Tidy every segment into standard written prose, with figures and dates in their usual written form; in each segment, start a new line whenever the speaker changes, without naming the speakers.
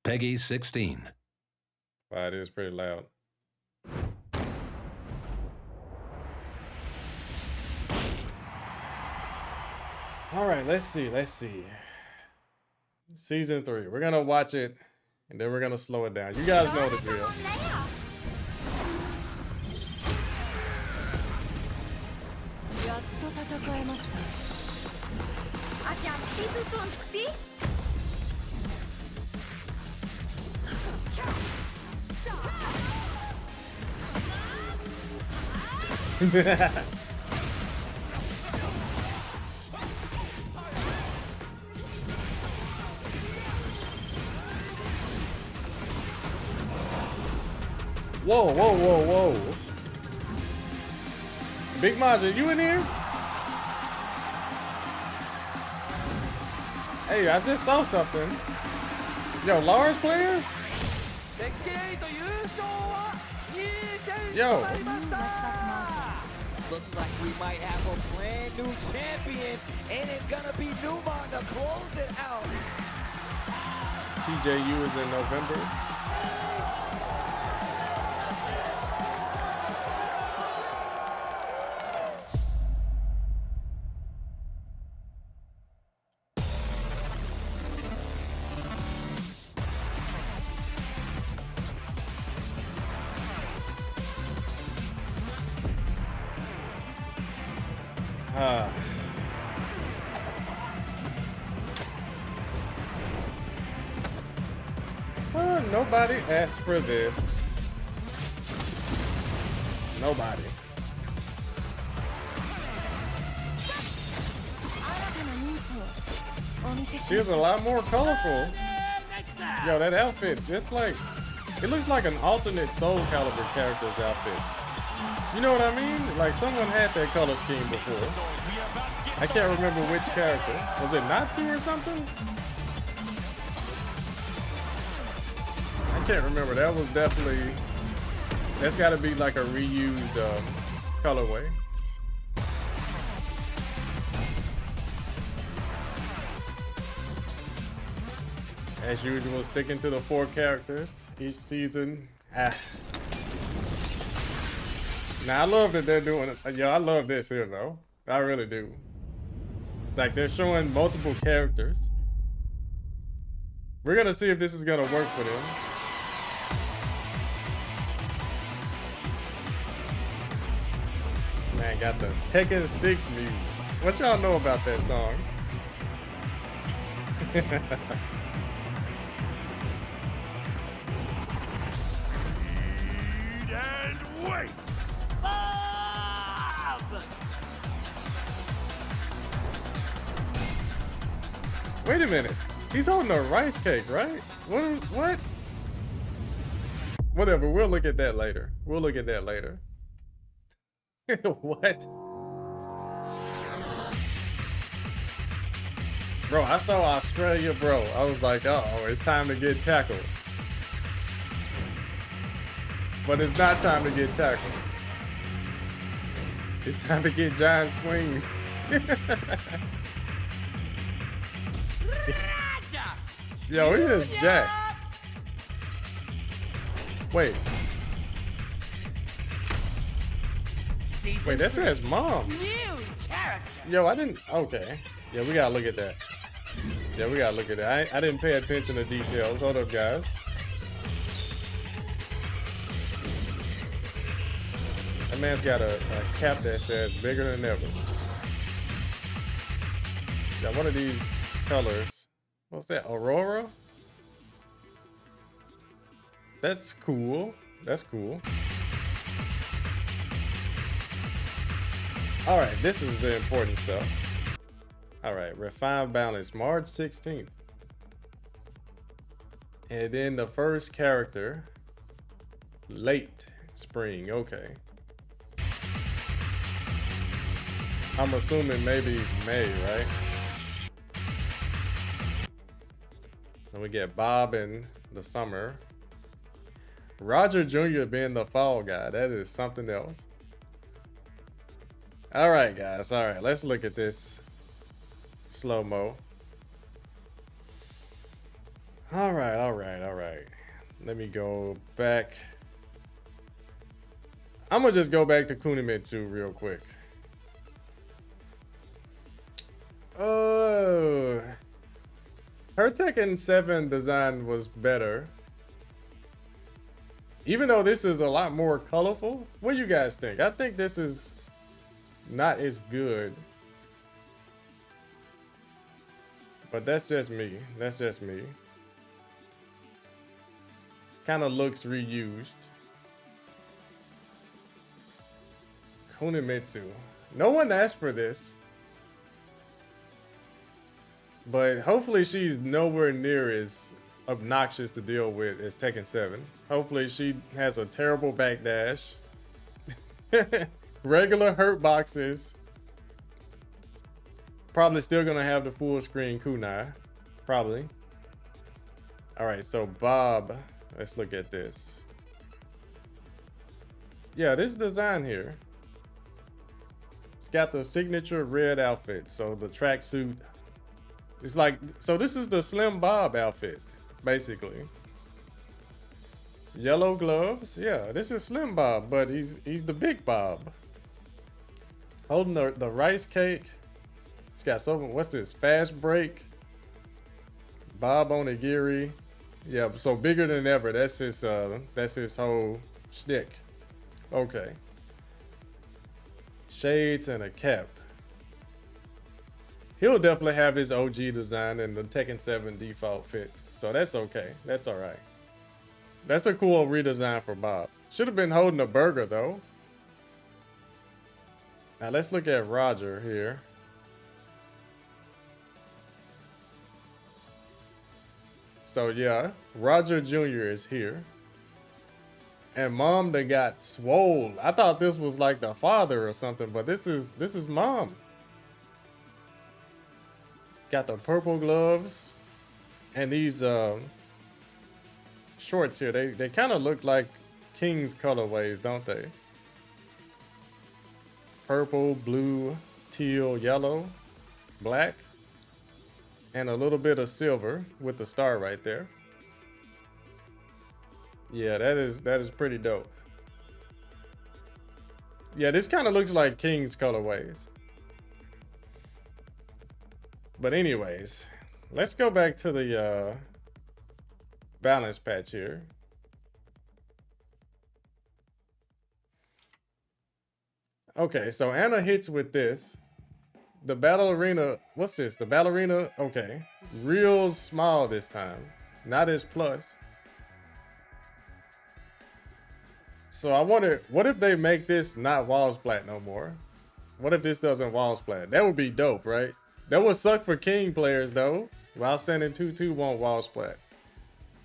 Peggy 16.
Wow, it is pretty loud. All right, let's see. Season 3. We're gonna watch it, and then we're gonna slow it down. You guys know the drill. Whoa. Big Majin, you in here? Hey, I just saw something. Yo, Lars players? Yo.
Looks like we might have a brand new champion, and it's gonna be Newmont to close it out.
TJU is in November. Nobody asked for this. Nobody. She's a lot more colorful. Yo, that outfit, it's like, it looks like an alternate Soul Calibur character's outfit. You know what I mean? Like someone had that color scheme before. I can't remember which character. Was it Natsu or something? I can't remember. That was definitely, that's got to be like a reused colorway. As usual, sticking to the 4 characters each season. Now I love that they're doing it. Yo, I love this here though. I really do. Like they're showing multiple characters. We're gonna see if this is gonna work for them. Man, got the Tekken 6 music. What y'all know about that song?
Speed and wait!
Wait a minute. He's holding a rice cake, right? What? Whatever, we'll look at that later. What? Bro, I saw Australia, bro. I was like, uh-oh, it's time to get tackled. But it's not time to get tackled. It's time to get giant swing. Yo, he just jacked. Wait, that says mom. Yo, I didn't. Okay. Yeah, we gotta look at that. I didn't pay attention to details. Hold up, guys. That man's got a cap that says bigger than ever. Got one of these colors. What's that? Aurora? That's cool. All right, this is the important stuff. All right, refined balance, March 16th. And then the first character, late spring, okay. I'm assuming maybe May, right? And we get Bob in the summer. Roger Jr. being the fall guy, that is something else. All right, guys. All right, let's look at this slow-mo. All right, all right, all right. Let me go back. I'm gonna just go back to Kunimitsu real quick. Her Tekken 7 design was better. Even though this is a lot more colorful. What do you guys think? I think this is not as good. But that's just me. That's just me. Kind of looks reused. Kunimitsu. No one asked for this. But hopefully she's nowhere near as obnoxious to deal with as Tekken 7. Hopefully she has a terrible backdash. Regular hurt boxes. Probably still gonna have the full screen kunai. Probably. Alright, so Bob. Let's look at this. Yeah, this design here. It's got the signature red outfit. So the tracksuit. It's like, so this is the Slim Bob outfit, basically. Yellow gloves. Yeah, this is Slim Bob, but he's the Big Bob. Holding the rice cake. It's got some, what's this? Fast break. Bob Onigiri. Yeah, so bigger than ever. That's his whole shtick. Okay. Shades and a cap. He'll definitely have his OG design and the Tekken 7 default fit. So that's okay. That's all right. That's a cool redesign for Bob. Should have been holding a burger though. Now let's look at Roger here. So yeah, Roger Jr. is here. And Mom they got swole. I thought this was like the father or something, but this is Mom. Got the purple gloves and these shorts here. They kind of look like King's colorways, don't they? Purple, blue, teal, yellow, black, and a little bit of silver with the star right there. Yeah, that is pretty dope. Yeah, this kind of looks like King's colorways. But anyways, let's go back to the balance patch here. Okay, so Anna hits with this. The battle arena, what's this? The ballerina, okay. Real small this time, not as plus. So I wonder, what if they make this not wall splat no more? What if this doesn't wall splat? That would be dope, right? That would suck for King players though. While standing 2-2 won't wall splat.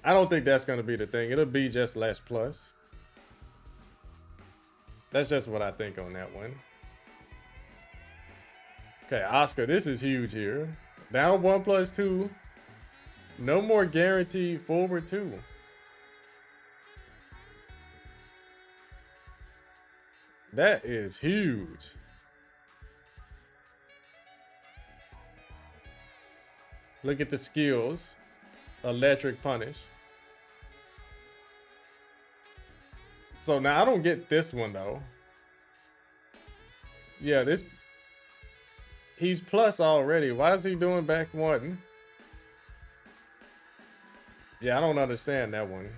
I don't think that's gonna be the thing. It'll be just less plus. That's just what I think on that one. Okay, Oscar, this is huge here. Down 1+2. No more guaranteed forward 2. That is huge. Look at the skills. Electric punish. So now I don't get this one though. Yeah, this. He's plus already. Why is he doing back 1? Yeah, I don't understand that one.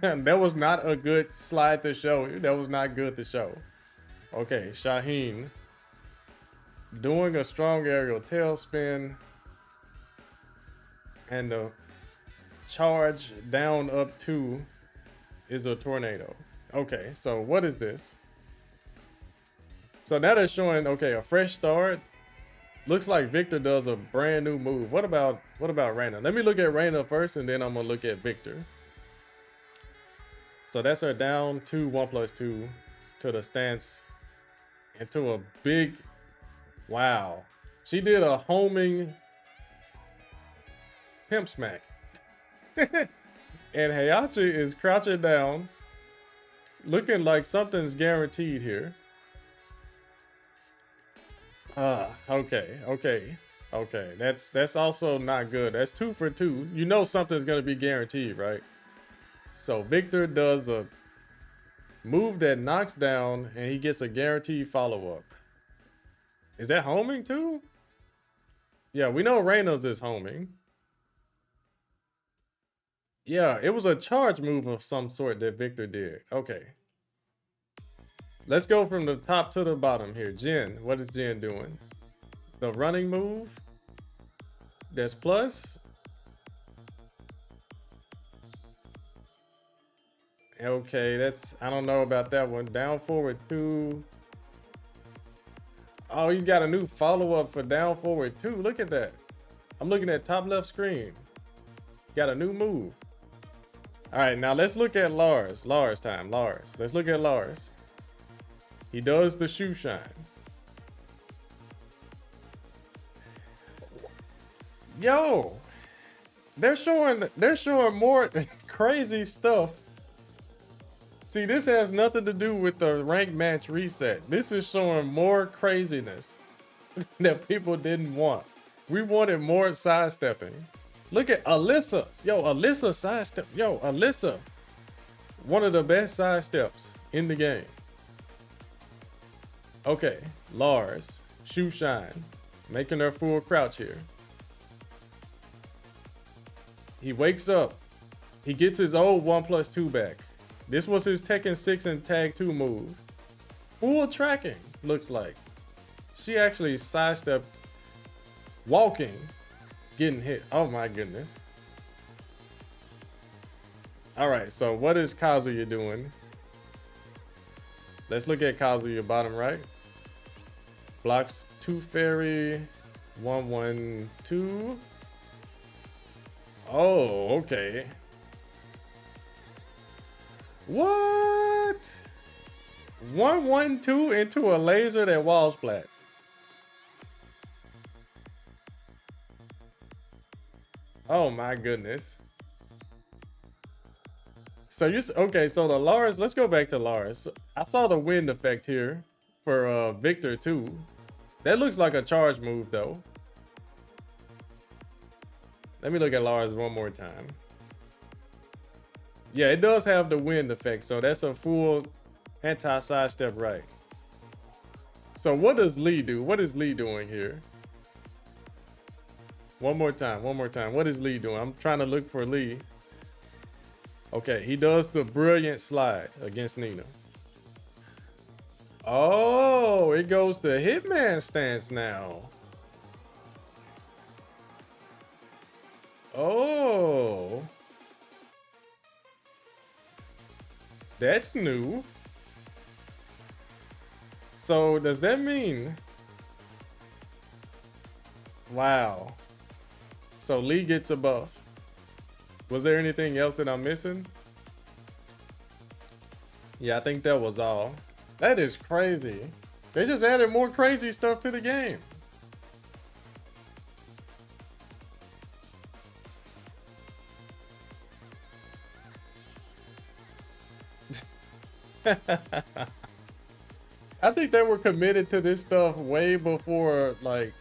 That was not a good slide to show. That was not good to show. Okay, Shaheen. Doing a strong aerial tailspin. And the charge down up 2 is a tornado. Okay, so what is this? So now they're showing, okay, a fresh start. Looks like Victor does a brand new move. What about Reina? Let me look at Reina first and then I'm gonna look at Victor. So that's her down 2, 1+2 to the stance into a big, wow. She did a homing pimp smack. And Heihachi is crouching down, looking like something's guaranteed here. Okay. Okay, that's also not good. That's 2 for 2. You know something's gonna be guaranteed, right? So Victor does a move that knocks down, and he gets a guaranteed follow-up. Is that homing too? Yeah, we know Reynolds is homing. Yeah, it was a charge move of some sort that Victor did. Okay. Let's go from the top to the bottom here. Jin, what is Jin doing? The running move. That's plus. Okay, that's, I don't know about that one. Down forward 2. Oh, he's got a new follow-up for down forward 2. Look at that. I'm looking at top left screen. Got a new move. All right, now let's look at Lars. Lars time, Lars. Let's look at Lars. He does the shoe shine. Yo, they're showing more crazy stuff. See, this has nothing to do with the rank match reset. This is showing more craziness that people didn't want. We wanted more sidestepping. Look at Alyssa. Yo, Alyssa sidestep. Yo, Alyssa. One of the best sidesteps in the game. Okay, Lars. Shoe shine. Making her full crouch here. He wakes up. He gets his old 1+2 back. This was his Tekken 6 and Tag 2 move. Full tracking, looks like. She actually sidestepped, walking, getting hit. Oh my goodness. All right, so what is Kazuya doing? Let's look at Kazuya bottom right. Blocks 2 fairy, 1-1-2. Oh, okay. What? 1-1-2 into a laser that wall splats. Oh my goodness. So you okay? So the Lars. Let's go back to Lars. I saw the wind effect here for Victor too. That looks like a charge move though. Let me look at Lars one more time. Yeah, it does have the wind effect, so that's a full anti-sidestep right. So what does Lee do? What is Lee doing here? One more time, one more time. What is Lee doing? I'm trying to look for Lee. Okay, he does the brilliant slide against Nina. Oh, it goes to Hitman stance now. Oh. That's new. So does that mean? Wow. So Lee gets a buff. Was there anything else that I'm missing? Yeah, I think that was all. That is crazy. They just added more crazy stuff to the game. I think they were committed to this stuff way before, like,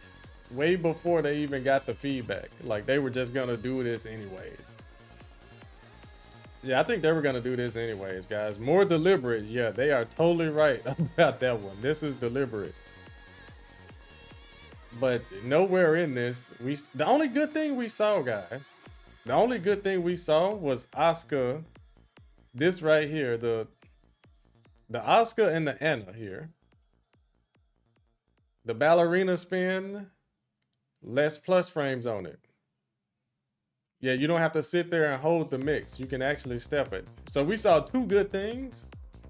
way before they even got the feedback. Like, they were just gonna do this anyways. Yeah, I think they were gonna do this anyways, guys. More deliberate. Yeah, they are totally right about that one. This is deliberate. But nowhere in this, the only good thing we saw, guys, the only good thing we saw was Asuka. This right here, the Asuka and the Anna here. The ballerina spin, less plus frames on it. Yeah, you don't have to sit there and hold the mix. You can actually step it. So we saw 2 good things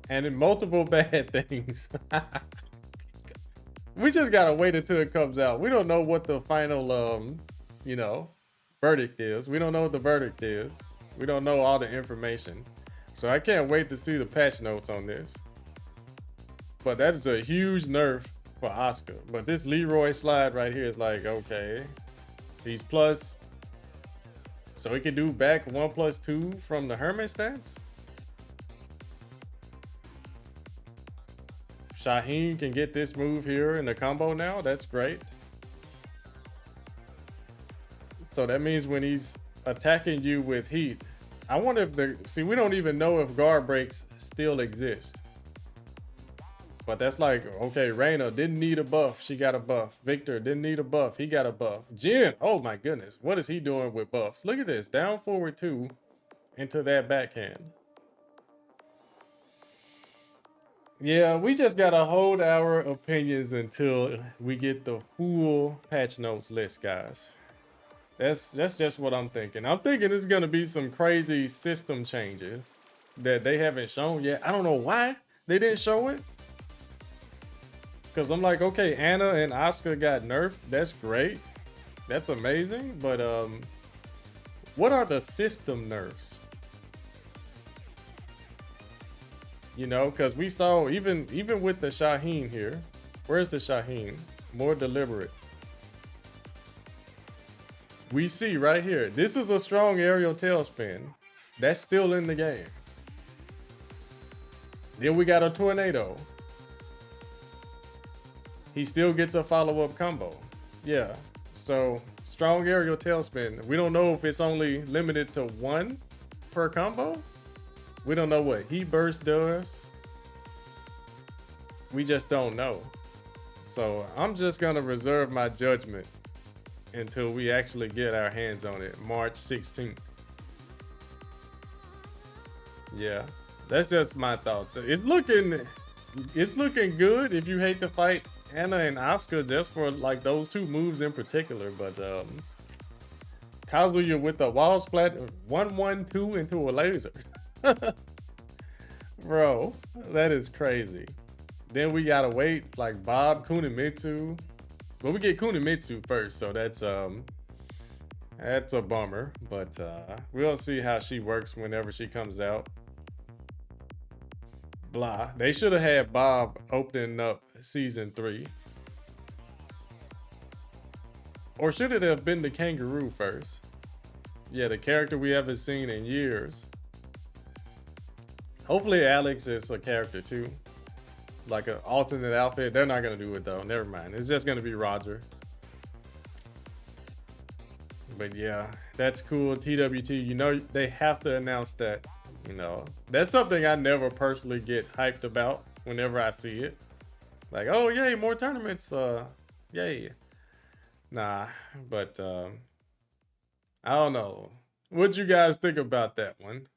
and then multiple bad things. We just gotta wait until it comes out. We don't know what the final, you know, verdict is. We don't know what the verdict is. We don't know all the information. So I can't wait to see the patch notes on this. But that is a huge nerf for Asuka. But this Leroy slide right here is like, okay, he's plus. So he can do back 1+2 from the Hermit stance. Shaheen can get this move here in the combo now. That's great. So that means when he's attacking you with heat, I wonder if we don't even know if guard breaks still exist. But that's like, okay, Reina didn't need a buff. She got a buff. Victor didn't need a buff. He got a buff. Jin, oh my goodness. What is he doing with buffs? Look at this. Down forward 2 into that backhand. Yeah, we just got to hold our opinions until we get the full patch notes list, guys. That's just what I'm thinking. I'm thinking it's going to be some crazy system changes that they haven't shown yet. I don't know why they didn't show it. Because I'm like, okay, Anna and Asuka got nerfed. That's great. That's amazing. But what are the system nerfs? You know, because we saw even with the Shaheen here. Where's the Shaheen? More deliberate. We see right here. This is a strong aerial tailspin. That's still in the game. Then we got a tornado. He still gets a follow-up combo. Yeah, so strong aerial tailspin. We don't know if it's only limited to 1 per combo. We don't know what heat burst does. We just don't know. So I'm just gonna reserve my judgment until we actually get our hands on it, March 16th. Yeah, that's just my thoughts. It's looking good if you hate to fight Anna and Asuka just for like those 2 moves in particular, but Kazuya with the wall splat 1-1-2 into a laser. Bro, that is crazy. Then we gotta wait like Bob Kunimitsu. But we get Kunimitsu first, so that's a bummer, but we'll see how she works whenever she comes out. Blah. They should have had Bob opening up season 3. Or should it have been the kangaroo first? Yeah, the character we haven't seen in years. Hopefully Alex is a character too. Like an alternate outfit. They're not going to do it though. Never mind. It's just going to be Roger. But yeah, that's cool. TWT, you know, they have to announce that. You know, that's something I never personally get hyped about whenever I see it. Like, oh, yay, more tournaments. Yay. Nah, but I don't know. What'd you guys think about that one?